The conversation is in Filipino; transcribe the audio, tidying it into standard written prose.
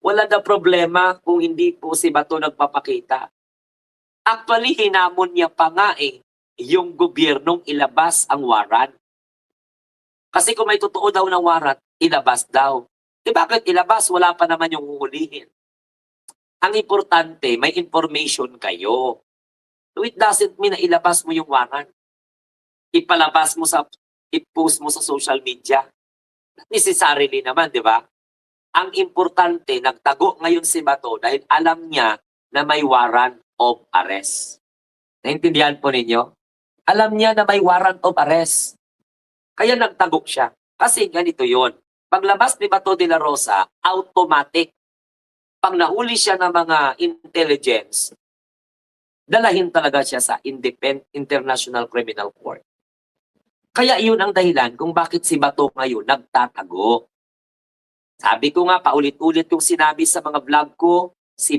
wala na problema kung hindi po si Bato nagpapakita. Actually, hinamon niya pa nga yung gobyernong ilabas ang warrant. Kasi kung may totoo daw ng warrant, ilabas daw. Bakit ilabas? Wala pa naman yung huhulihin. Ang importante, may information kayo. So it doesn't mean na ilabas mo yung warrant. I-post mo sa social media. Not necessarily naman, di ba? Ang importante, nagtago ngayon si Bato dahil alam niya na may warrant of arrest. Naintindihan po ninyo? Alam niya na may warrant of arrest. Kaya nagtago siya. Kasi ganito yon. Paglabas ni Bato de la Rosa, automatic. Pag nahuli siya ng mga intelligence, dalahin talaga siya sa International Criminal Court. Kaya yun ang dahilan kung bakit si Bato ngayon nagtatago. Sabi ko nga, paulit-ulit yung sinabi sa mga vlog ko, si Bato